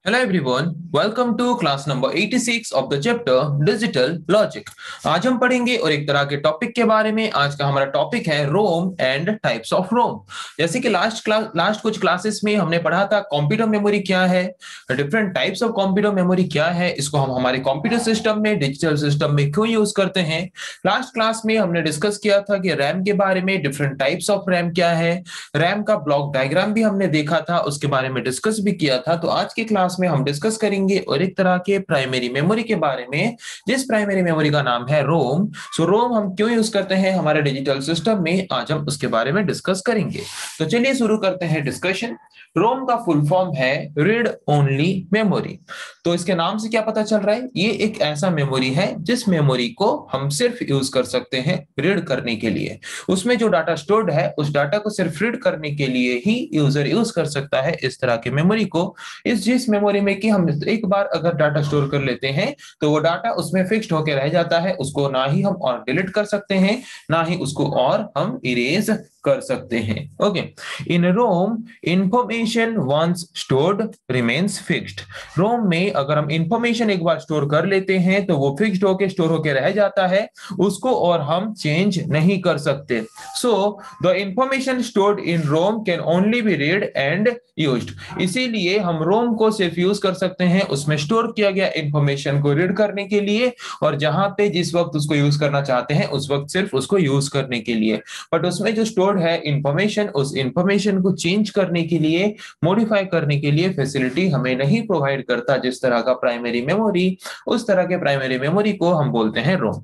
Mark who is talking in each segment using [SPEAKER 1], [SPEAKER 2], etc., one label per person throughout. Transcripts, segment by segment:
[SPEAKER 1] Hello everyone, welcome to class number 86 of the chapter Digital Logic। आज हम पढ़ेंगे और एक तरह के टॉपिक के बारे में। आज का हमारा टॉपिक है Rome and types of Rome. जैसे कि लास्ट कुछ क्लासेस में हमने पढ़ा था कंप्यूटर मेमोरी क्या है, different types of computer memory क्या है, इसको हम हमारे कंप्यूटर सिस्टम में, डिजिटल सिस्टम में क्यों यूज करते हैं। लास्ट क्लास में हमने डिस्कस किया था कि रैम के बारे में, डिफरेंट टाइप्स ऑफ रैम क्या है, रैम का ब्लॉक डायग्राम भी हमने देखा था, उसके बारे में डिस्कस भी किया था। तो आज की क्लास में हम डिस्कस करेंगे और एक तरह के प्राइमरी मेमोरी के बारे में, जिस प्राइमरी मेमोरी का नाम है रोम। सो रोम हम क्यों यूज करते हैं हमारे डिजिटल सिस्टम में, आज हम उसके बारे में डिस्कस करेंगे। तो चलिए शुरू करते हैं डिस्कशन। रोम का फुल फॉर्म है रीड ओनली मेमोरी। तो इसके नाम से क्या पता चल रहा है, ये एक ऐसा मेमोरी है जिस मेमोरी को हम सिर्फ यूज कर सकते हैं रीड करने के लिए। उसमें जो डाटा स्टोर्ड है उस डाटा को सिर्फ रीड करने के लिए ही यूजर यूज कर सकता है इस तरह के मेमोरी को। इस जिस मेमोरी में कि हम एक बार अगर डाटा स्टोर कर लेते हैं तो वो डाटा उसमें फिक्स्ड होकर रह जाता है, उसको ना ही हम और डिलीट कर सकते हैं, ना ही उसको और हम इरेज कर सकते हैं। Okay, in ROM information once stored remains fixed. ROM में अगर हम इंफॉर्मेशन एक बार स्टोर कर लेते हैं तो वो फिक्स्ड होके स्टोर होके रह जाता है, उसको और हम चेंज नहीं कर सकते। So the information stored in ROM can only be read and used. इसीलिए हम रोम को सिर्फ यूज कर सकते हैं उसमें स्टोर किया गया इंफॉर्मेशन को रीड करने के लिए, और जहां पे जिस वक्त उसको यूज करना चाहते हैं उस वक्त सिर्फ उसको यूज करने के लिए। बट उसमें जो स्टोर्ड है इंफॉर्मेशन, उस इंफॉर्मेशन को चेंज करने के लिए, मॉडिफाई करने के लिए फैसिलिटी हमें नहीं प्रोवाइड करता जिस तरह का प्राइमरी मेमोरी। उस तरह के प्राइमरी मेमोरी को हम बोलते हैं ROM.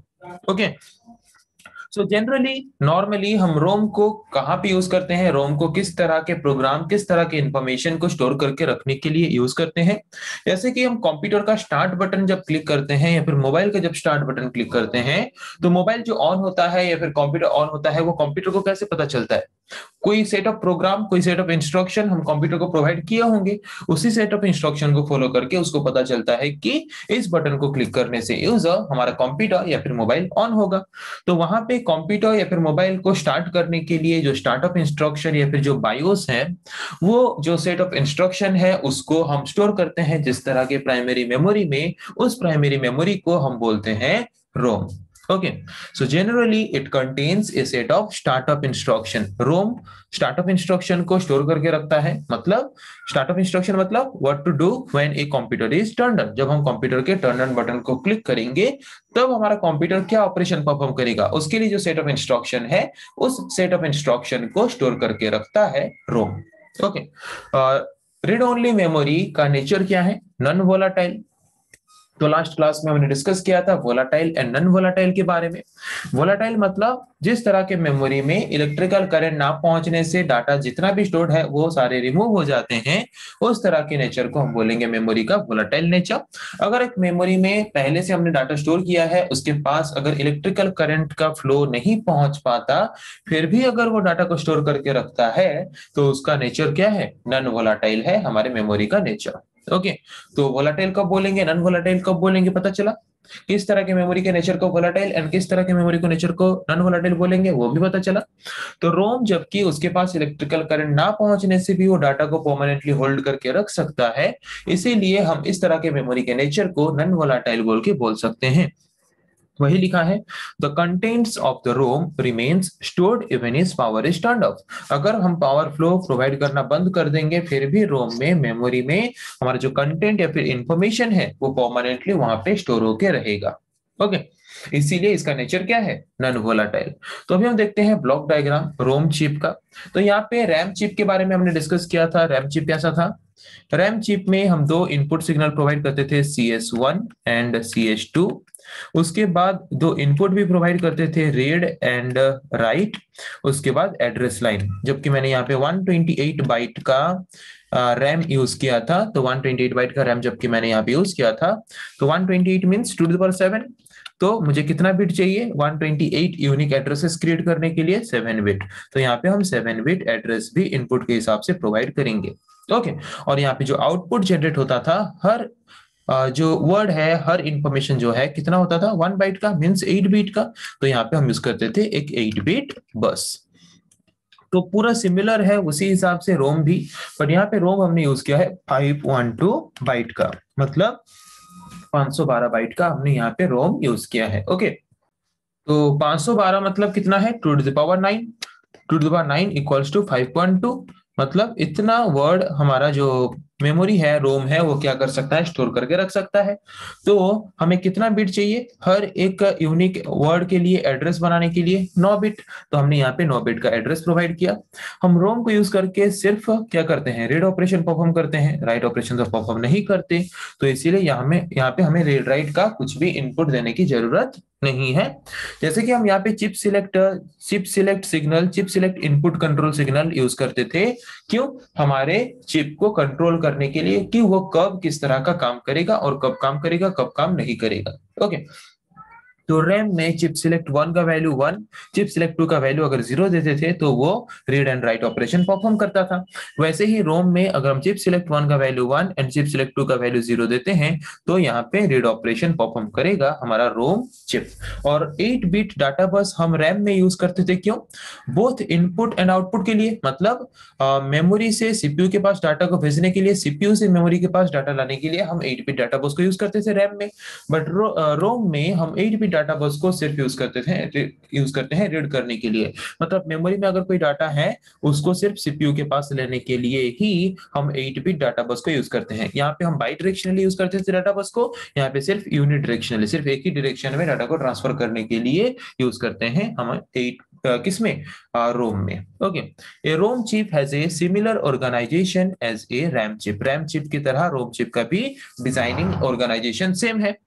[SPEAKER 1] Okay, so generally normally हम रोम को कहाँ पे यूज करते हैं, रोम को किस तरह के प्रोग्राम, किस तरह के इंफॉर्मेशन को स्टोर करके रखने के लिए यूज करते हैं। जैसे कि हम कंप्यूटर का स्टार्ट बटन जब क्लिक करते हैं या फिर मोबाइल का जब स्टार्ट बटन क्लिक करते हैं तो मोबाइल जो ऑन होता है या फिर कंप्यूटर ऑन होता है, वो कंप्यूटर को कैसे पता चलता है? कोई सेट ऑफ प्रोग्राम, कोई सेट ऑफ इंस्ट्रक्शन हम कंप्यूटर को प्रोवाइड किए होंगे, उसी सेट ऑफ इंस्ट्रक्शन को फॉलो करके उसको पता चलता है कि इस बटन को क्लिक करने से यूजर हमारा कंप्यूटर या फिर मोबाइल ऑन होगा। तो वहां पे कंप्यूटर या फिर मोबाइल को स्टार्ट करने के लिए जो स्टार्टअप इंस्ट्रक्शन या फिर जो बायोस है, वो जो सेट ऑफ इंस्ट्रक्शन है उसको हम स्टोर करते हैं जिस तरह के प्राइमरी मेमोरी में, उस प्राइमरी मेमोरी को हम बोलते हैं ROM. Okay, so generally it contains a set of startup instruction. ROM startup instruction को स्टोर करके रखता है। मतलब स्टार्टअप इंस्ट्रक्शन मतलब what to do when a computer is turn on. जब हम कंप्यूटर के टर्न ऑन बटन को क्लिक करेंगे तब हमारा कंप्यूटर क्या ऑपरेशन परफॉर्म करेगा, उसके लिए जो सेट ऑफ इंस्ट्रक्शन है उस सेट ऑफ इंस्ट्रक्शन को स्टोर करके रखता है रोम। ओके, रीड ओनली मेमोरी का नेचर क्या है? Non volatile. तो लास्ट क्लास में हमने डिस्कस किया था वोलाटाइल एंड नॉन वोलाटाइल के बारे में। वोलाटाइल मतलब जिस तरह के मेमोरी में इलेक्ट्रिकल करंट ना पहुंचने से डाटा जितना भी स्टोर्ड है वो सारे रिमूव हो जाते हैं, उस तरह के नेचर को हम बोलेंगे मेमोरी का वोलाटाइल नेचर। अगर एक मेमोरी में पहले से हमने डाटा स्टोर किया है, उसके पास अगर इलेक्ट्रिकल करंट का फ्लो नहीं पहुंच पाता, फिर भी अगर वो डाटा को स्टोर करके रखता है तो उसका नेचर क्या है? नॉन वोलाटाइल है हमारे मेमोरी का नेचर। ओके, तो वोलाटाइल कब बोलेंगे, नॉन वोलाटाइल कब बोलेंगे, पता चला। किस तरह के मेमोरी के नेचर को वोलाटाइल एंड किस तरह के मेमोरी को नेचर को नॉन वोलाटाइल बोलेंगे वो भी पता चला। तो रोम जबकि उसके पास इलेक्ट्रिकल करंट ना पहुंचने से भी वो डाटा को परमानेंटली होल्ड करके रख सकता है, इसीलिए हम इस तरह के मेमोरी के नेचर को नॉन वोलाटाइल बोल के बोल सकते हैं। वही लिखा है, the contents of the ROM remains stored even is power is turned off. अगर हम पावर फ्लो प्रोवाइड करना बंद कर देंगे फिर भी रोम में, मेमोरी में हमारा जो कंटेंट या फिर इंफॉर्मेशन है वो परमानेंटली वहां पे स्टोर होके रहेगा। ओके, इसीलिए इसका नेचर क्या है? Non volatile. तो अभी हम देखते हैं ब्लॉक डायग्राम रोम चिप का। तो यहाँ पे रैम चिप के बारे में हमने डिस्कस किया था। रैम चिप कैसा था? रैम चिप में हम दो इनपुट सिग्नल प्रोवाइड करते थे, CS1 एंड CS2। उसके बाद दो इनपुट भी प्रोवाइड करते थे, रीड एंड राइट। उसके बाद एड्रेस लाइन। जबकि मैंने यहाँ पे 128 बाइट का रैम यूज किया था, तो 128 बाइट का रैम जबकि मैंने यहाँ पे यूज किया था, तो 128 मीन्स 2 to the power 7। तो मुझे कितना बिट चाहिए? 128 यूनिक एड्रेसेस क्रिएट करने के लिए 7 बिट। तो यहाँ पे हम 7 बिट एड्रेस भी इनपुट के हिसाब से प्रोवाइड करेंगे। ओके, और यहाँ पे जो आउटपुट जनरेट होता था, हर जो वर्ड है, हर इंफॉर्मेशन जो है कितना होता था? 1 बाइट का मीन्स 8 बिट का। तो यहाँ पे हम यूज करते थे एक 8 बिट बस। तो पूरा सिमिलर है उसी हिसाब से रोम भी, बट यहाँ पे रोम हमने यूज किया है 512 बाइट का, मतलब 512 बाइट का हमने यहाँ पे रोम यूज किया है। ओके, तो 512 मतलब कितना है, 2 to the power 9, 2 to the power 9 equals to 5.2, मतलब इतना वर्ड हमारा जो मेमोरी है, रोम है, वो क्या कर सकता है, स्टोर करके रख सकता है। तो हमें कितना बिट चाहिए हर एक यूनिक वर्ड के लिए, एड्रेस बनाने के लिए 9 बिट, तो हमने यहाँ पे 9 बिट का एड्रेस प्रोवाइड किया। हम रोम को यूज करके सिर्फ क्या करते हैं, रीड ऑपरेशन परफॉर्म करते हैं, राइट ऑपरेशन तो परफॉर्म नहीं करते, तो इसीलिए यहाँ पे हमें रीड राइट का कुछ भी इनपुट देने की जरूरत नहीं है। जैसे कि हम यहाँ पे chip select signal, chip select input control signal use करते थे, क्यों, हमारे चिप को कंट्रोल करने के लिए कि वो कब किस तरह का काम करेगा और कब काम करेगा कब काम नहीं करेगा। ओके, तो रैम में चिप सिलेक्ट 1 का वैल्यू 1, चिप सिलेक्ट 2 का वैल्यू अगर 0 देते थे तो वो read and write operation perform करता था। वैसे ही रोम में अगर हम चिप सिलेक्ट 1 का वैल्यू 1 एंड चिप सिलेक्ट 2 का वैल्यू 0 देते हैं तो यहाँ पे रीड ऑपरेशन परफॉर्म करेगा हमारा रोम चिप। और 8 बिट डाटा बस हम रैम में यूज करते थे, क्यों, बोथ इनपुट एंड आउटपुट के लिए, मतलब मेमोरी से सीपीयू के पास डाटा को भेजने के लिए, सीपीयू से मेमोरी के पास डाटा लाने के लिए हम 8 बिट डाटा बस को यूज करते थे रैम में। बट रोम में हम 8 बिट डाटा बस को सिर्फ यूज करते हैं रीड करने के लिए, मतलब मेमोरी में अगर कोई डाटा है उसको सिर्फ सीपीयू के पास लेने के लिए ही हम 8 बिट डाटा बस को यूज करते हैं। यहाँ पे हम बाई डायरेक्शनली यूज करते थे डाटा बस को, यहाँ पे सिर्फ यूनि डायरेक्शनली, सिर्फ एक ही डायरेक्शन में डाटा को ट्रांसफर करने के लिए यूज करते हैं हम 8 किसमें, रोम में। Okay, a ROM chip has a similar organisation as a RAM chip, RAM chip की तरह रोम चिप का भी डिजाइनिंग ऑर्गेनाइजेशन सेम है।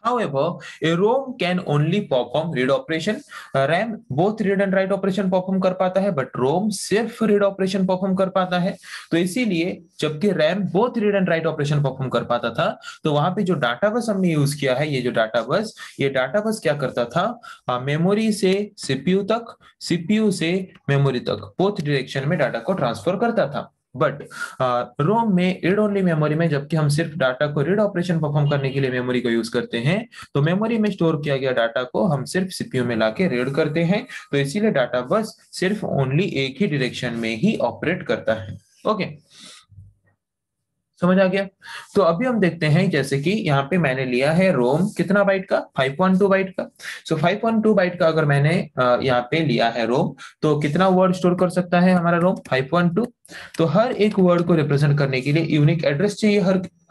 [SPEAKER 1] However, a ROM can only perform read operation. RAM both read and write operation perform कर पाता है, but ROM सिर्फ read operation perform कर पाता है। तो इसीलिए जबकि RAM both read and write operation perform कर पाता था, तो वहां पे जो डाटा बस हमने यूज किया है, ये डाटा बस क्या करता था, मेमोरी से सीपीयू तक, सीपीयू से मेमोरी तक बोथ डायरेक्शन में डाटा को ट्रांसफर करता था। बट रोम में रीड ओनली मेमोरी में, जबकि हम सिर्फ डाटा को रीड ऑपरेशन परफॉर्म करने के लिए मेमोरी को यूज करते हैं, तो मेमोरी में स्टोर किया गया डाटा को हम सिर्फ सीपीयू में लाके रीड करते हैं, तो इसीलिए डाटा बस सिर्फ ओनली एक ही डायरेक्शन में ही ऑपरेट करता है। ओके, समझ आ गया। तो अभी हम देखते हैं, जैसे कि यहाँ पे मैंने लिया है रोम कितना बाइट का, 512 बाइट का। सो 512 बाइट का अगर मैंने यहाँ पे लिया है रोम, तो कितना वर्ड स्टोर कर सकता है हमारा रोम, 512। तो हर एक वर्ड को रिप्रेजेंट करने के लिए यूनिक एड्रेस चाहिए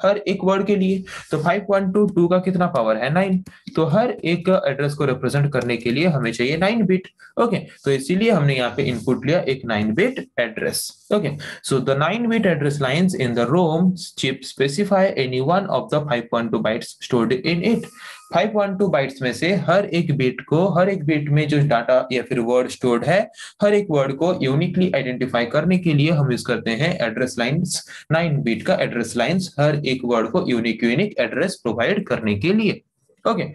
[SPEAKER 1] हर एक वर्ड के लिए। तो 512 का कितना पावर है, 9, तो हर एक एड्रेस को रिप्रेजेंट करने के लिए हमें चाहिए 9 बिट। ओके, तो इसीलिए हमने यहाँ पे इनपुट लिया एक 9 bit address. Okay, so the 9 bit address lines in the ROM chip specify any one of the 512 bytes stored in it. 512 bytes में से हर एक बिट में जो डाटा या फिर वर्ड स्टोर्ड है, हर एक वर्ड को यूनिकली आइडेंटिफाई करने के लिए हम यूज करते हैं एड्रेस लाइंस, 9 बिट का एड्रेस लाइंस, हर एक वर्ड को यूनिक एड्रेस प्रोवाइड करने के लिए। ओके,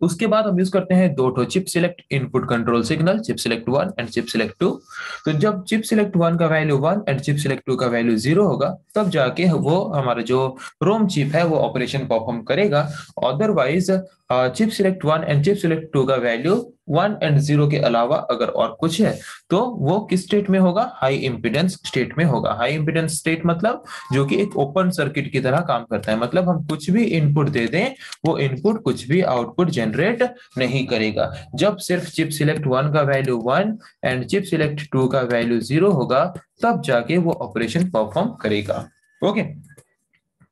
[SPEAKER 1] उसके बाद हम यूज करते हैं दो ठो chip select input control signal, chip select 1 and chip select 2। तो जब चिप सिलेक्ट 1 का वैल्यू 1 एंड चिप सिलेक्ट 2 का वैल्यू 0 होगा, तब जाके वो हमारा जो रोम चिप है वो ऑपरेशन परफॉर्म करेगा। Otherwise chip select 1 and chip select 2 का वैल्यू 1 एंड 0 के अलावा अगर और कुछ है तो वो किस स्टेट में होगा, हाई इंपीडेंस स्टेट में होगा। हाई इंपीडेंस स्टेट मतलब जो कि एक ओपन सर्किट की तरह काम करता है, मतलब हम कुछ भी इनपुट दे दें वो इनपुट कुछ भी आउटपुट जनरेट नहीं करेगा। जब सिर्फ चिप सिलेक्ट 1 का वैल्यू 1 एंड चिप सिलेक्ट 2 का वैल्यू 0 होगा, तब जाके वो ऑपरेशन परफॉर्म करेगा। ओके,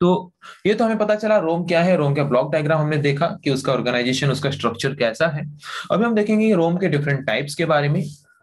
[SPEAKER 1] तो ये तो हमें पता चला रोम क्या है, रोम का ब्लॉक डायग्राम हमने देखा कि उसका ऑर्गेनाइजेशन, उसका स्ट्रक्चर कैसा है। अभी हम देखेंगे रोम के डिफरेंट टाइप्स के बारे में,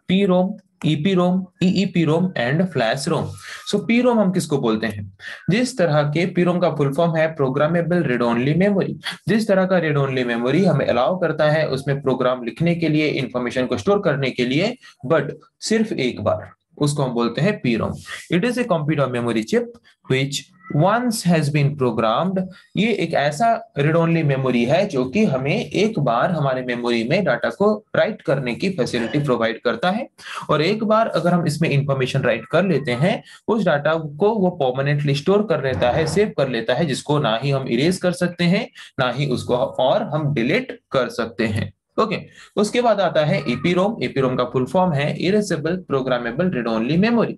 [SPEAKER 1] P ROM, EP ROM, EEP ROM and flash ROM. So P ROM हम किसको बोलते हैं, जिस तरह के पी रोम का फुल फॉर्म है प्रोग्रामेबल रीड ओनली मेमोरी। जिस तरह का रीड ओनली मेमोरी हमें अलाउ करता है उसमें प्रोग्राम लिखने के लिए, इंफॉर्मेशन को स्टोर करने के लिए, बट सिर्फ एक बार, उसको हम बोलते हैं P ROM. It is a computer memory chip which once has been programmed। ये एक ऐसा रीड ओनली मेमोरी है जो कि हमें एक बार हमारे मेमोरी में डाटा को राइट करने की फैसिलिटी प्रोवाइड करता है, और एक बार अगर हम इसमें इंफॉर्मेशन राइट कर लेते हैं, उस डाटा को वो परमानेंटली स्टोर कर लेता है, सेव कर लेता है, जिसको ना ही हम इरेज कर सकते हैं ना ही उसको और हम डिलीट कर सकते हैं। ओके। उसके बाद आता है ईपीरोम। ईपीरोम का फुल फॉर्म है erasable programmable read only memory.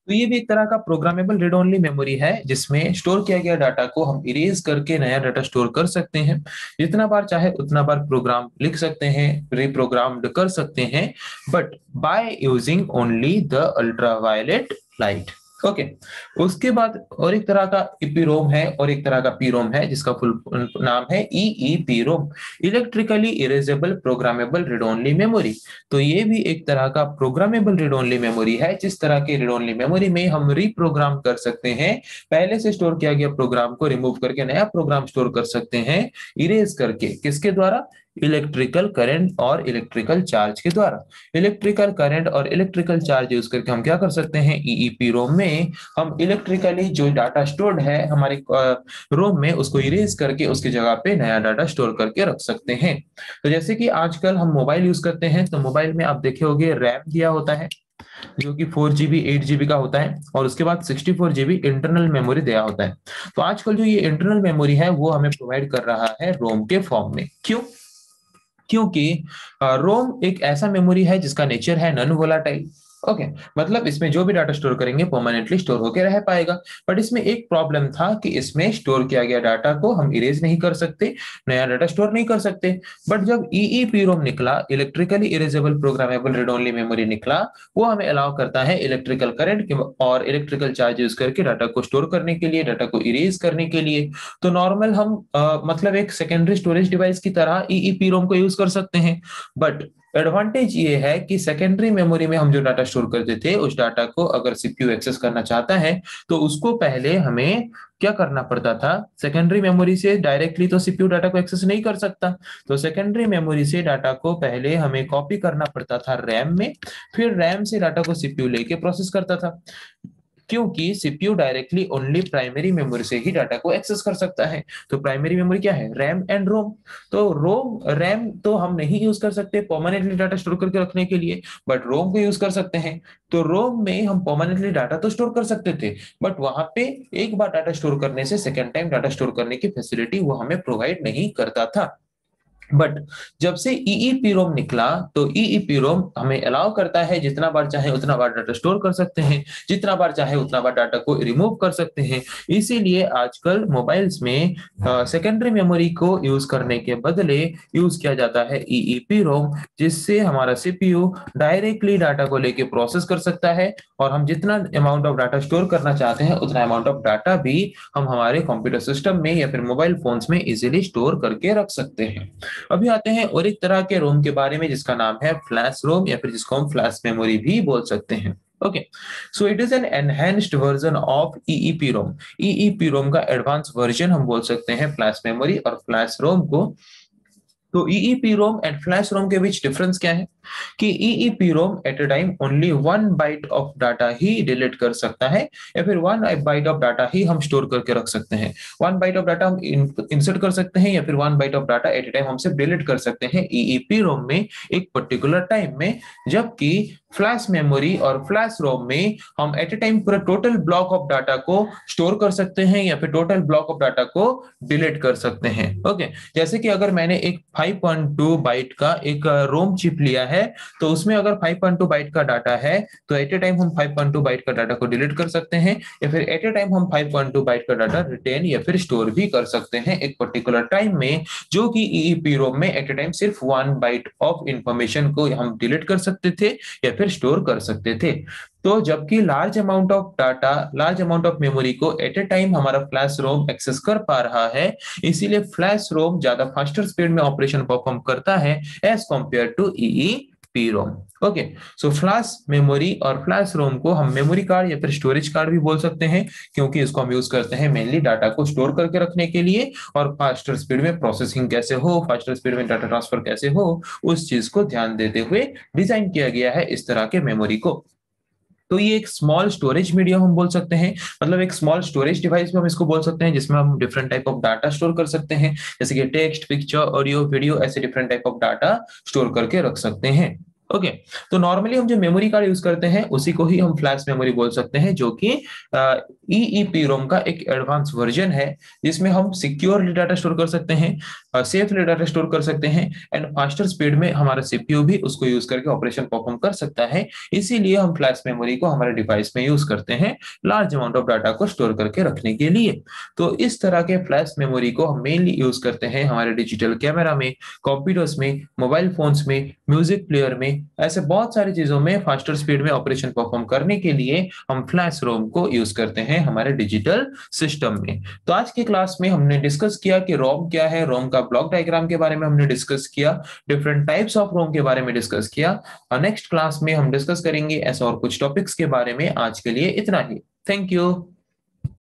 [SPEAKER 1] तो ये भी एक तरह का प्रोग्रामेबल रीड ओनली मेमोरी है जिसमें स्टोर किया गया डाटा को हम इरेज करके नया डाटा स्टोर कर सकते हैं। जितना बार चाहे उतना बार प्रोग्राम लिख सकते हैं, रिप्रोग्राम्ड कर सकते हैं, but by using only the ultraviolet light. Okay. उसके बाद और एक तरह का ईपीरोम है और एक तरह का पीरोम है जिसका फुल नाम है EEPROM, electrically erasable programmable read only memory. तो ये भी एक तरह का प्रोग्रामेबल रीड ओनली मेमोरी है। जिस तरह के रीड ओनली मेमोरी में हम रीप्रोग्राम कर सकते हैं, पहले से स्टोर किया गया प्रोग्राम को रिमूव करके नया प्रोग्राम स्टोर कर सकते हैं, इरेज करके। किसके द्वारा? इलेक्ट्रिकल करंट और इलेक्ट्रिकल चार्ज के द्वारा। इलेक्ट्रिकल करंट और इलेक्ट्रिकल चार्ज यूज करके हम क्या कर सकते हैं, ईईपीरोम में हम इलेक्ट्रिकली जो डाटा स्टोर्ड है हमारे रोम में उसको इरेज करके उसकी जगह पे नया डाटा स्टोर करके रख सकते हैं। तो जैसे कि आजकल हम मोबाइल यूज करते हैं, तो मोबाइल में आप देखे होंगे रैम दिया होता है जो कि 4 GB 8 GB का होता है, और उसके बाद 64 GB इंटरनल मेमोरी दिया होता है। तो आजकल जो ये इंटरनल मेमोरी है वो हमें प्रोवाइड कर रहा है रोम के फॉर्म में। क्यों? क्योंकि रोम एक ऐसा मेमोरी है जिसका नेचर है नॉन वोलाटाइल। ओके, मतलब इसमें जो भी डाटा स्टोर करेंगे परमानेंटली स्टोर होकर रह पाएगा। बट इसमें एक प्रॉब्लम था कि इसमें स्टोर किया गया डाटा को हम इरेज नहीं कर सकते, नया डाटा स्टोर नहीं कर सकते। बट जब ईईपीरोम निकला, electrically erasable programmable read only memory निकला, वो हमें अलाउ करता है इलेक्ट्रिकल करंट और इलेक्ट्रिकल चार्ज यूज करके डाटा को स्टोर करने के लिए, डाटा को इरेज करने के लिए। तो नॉर्मल हम मतलब एक सेकेंडरी स्टोरेज डिवाइस की तरह ईईपीरोम को यूज कर सकते हैं। बट एडवांटेज ये है कि सेकेंडरी मेमोरी में हम जो डाटा स्टोर करते थे उस डाटा को अगर सीपीयू एक्सेस करना चाहता है तो उसको पहले हमें क्या करना पड़ता था, सेकेंडरी मेमोरी से डायरेक्टली तो सीपीयू डाटा को एक्सेस नहीं कर सकता। तो सेकेंडरी मेमोरी से डाटा को पहले हमें कॉपी करना पड़ता था रैम में, फिर रैम से डाटा को सीपीयू लेके प्रोसेस करता था। क्योंकि CPU directly only primary memory से ही डाटा को एक्सेस कर सकता है। तो प्राइमरी मेमोरी क्या है? रैम एंड रोम। तो रोम रैम तो हम नहीं यूज कर सकते परमानेंटली डाटा स्टोर करके रखने के लिए, बट रोम को यूज कर सकते हैं। तो रोम में हम परमानेंटली डाटा तो स्टोर कर सकते थे, बट वहां पे एक बार डाटा स्टोर करने से सेकेंड टाइम डाटा स्टोर करने की फैसिलिटी वो हमें प्रोवाइड नहीं करता था। बट जब से ईईपीरोम निकला तो ईईपीरोम हमें अलाउ करता है जितना बार चाहे उतना बार डाटा स्टोर कर सकते हैं, जितना बार चाहे उतना बार डाटा को रिमूव कर सकते हैं। इसीलिए आजकल मोबाइल्स में सेकेंडरी मेमोरी को यूज करने के बदले यूज किया जाता है ईईपीरोम, जिससे हमारा सीपीयू डायरेक्टली डाटा को लेके प्रोसेस कर सकता है, और हम जितना अमाउंट ऑफ डाटा स्टोर करना चाहते हैं उतना अमाउंट ऑफ डाटा भी हम हमारे कंप्यूटर सिस्टम में या फिर मोबाइल फोन्स में इजीली स्टोर करके रख सकते हैं। अभी आते हैं और एक तरह के रोम के बारे में जिसका नाम है फ्लैश रोम, या फिर जिसको हम फ्लैश मेमोरी भी बोल सकते हैं। Okay, so it is an enhanced version of EEPROM. EEPROM का एडवांस वर्जन हम बोल सकते हैं फ्लैश मेमोरी और फ्लैश रोम को। तो ईईपीरोम एंड फ्लैश रोम के बीच डिफरेंस क्या है कि EEPROM at a time only 1 byte of data ही डिलीट कर सकता है, या फिर 1 बाइट ऑफ डाटा ही हम स्टोर करके रख सकते हैं। 1 बाइट ऑफ डाटा हम इंसर्ट कर सकते हैं, या फिर 1 byte of data at a time हम सिर्फ डिलीट कर सकते हैं ईईपीरोम में एक पर्टिकुलर टाइम में। जबकि फ्लैश मेमोरी और फ्लैश रोम में हम एट अ टाइम पूरा टोटल ब्लॉक ऑफ डाटा को स्टोर कर सकते हैं, या फिर टोटल ब्लॉक ऑफ डाटा को डिलीट कर सकते हैं। ओके, जैसे कि अगर मैंने एक 5.2 बाइट का एक रोम चिप लिया है, तो उसमें अगर 5.2 बाइट का डाटा है तो एट ए टाइम हम 5.2 बाइट का डाटा को डिलीट कर सकते हैं, या फिर एट ए टाइम हम 5.2 बाइट का डाटा रिटेन या फिर स्टोर भी कर सकते हैं एक पर्टिकुलर टाइम में, जो कि ईईपीरोम में एट ए टाइम सिर्फ 1 बाइट ऑफ इंफॉर्मेशन को हम डिलीट कर सकते थे या फिर स्टोर कर सकते थे। तो जबकि large amount of data, large amount of memory को एट ए टाइम हमारा फ्लैश रोम एक्सेस कर पा रहा है, इसीलिए फ्लैश रोम ज्यादा फास्टर स्पीड में ऑपरेशन परफॉर्म करता है as compare to EEPROM. Okay, so flash memory और फ्लैश रोम को हम मेमोरी कार्ड या फिर स्टोरेज कार्ड भी बोल सकते हैं, क्योंकि इसको हम यूज करते हैं मेनली डाटा को स्टोर करके रखने के लिए, और फास्टर स्पीड में प्रोसेसिंग कैसे हो, फास्टर स्पीड में डाटा ट्रांसफर कैसे हो, उस चीज को ध्यान देते हुए डिजाइन किया गया है इस तरह के मेमोरी को। तो ये एक स्मॉल स्टोरेज मीडियम हम बोल सकते हैं, मतलब एक स्मॉल स्टोरेज डिवाइस भी हम इसको बोल सकते हैं, जिसमें हम different type of data store कर सकते हैं, जैसे कि टेक्स्ट, पिक्चर, ऑडियो, वीडियो, ऐसे different type of data store करके रख सकते हैं। ओके, तो नॉर्मली हम जो मेमोरी कार्ड यूज करते हैं उसी को ही हम फ्लैश मेमोरी बोल सकते हैं, जो कि EEPROM का एक एडवांस वर्जन है जिसमें हम सिक्योरली डाटा स्टोर कर सकते हैं, सेफली डाटा स्टोर कर सकते हैं एंड फास्टर स्पीड में हमारा सीपीयू भी उसको यूज करके ऑपरेशन परफॉर्म कर सकता है। इसीलिए हम फ्लैश मेमोरी को हमारे डिवाइस में यूज करते हैं लार्ज अमाउंट ऑफ डाटा को स्टोर करके रखने के लिए। तो इस तरह के फ्लैश मेमोरी को हम मेनली यूज करते हैं हमारे डिजिटल कैमरा में, कंप्यूटर्स में, मोबाइल फोन्स में, म्यूजिक प्लेयर में, ऐसे बहुत सारी चीजों में फास्टर स्पीड में ऑपरेशन परफॉर्म करने के लिए हम फ्लैश रोम को यूज करते हैं हमारे डिजिटल सिस्टम में। तो आज की क्लास में हमने डिस्कस किया कि रोम क्या है, रोम का ब्लॉक डायग्राम के बारे में हमने डिस्कस किया, डिफरेंट टाइप्स ऑफ रोम के बारे में डिस्कस किया। नेक्स्ट क्लास में हम डिस्कस करेंगे ऐसे और कुछ टॉपिक्स के बारे में। आज के लिए इतना ही। Thank you.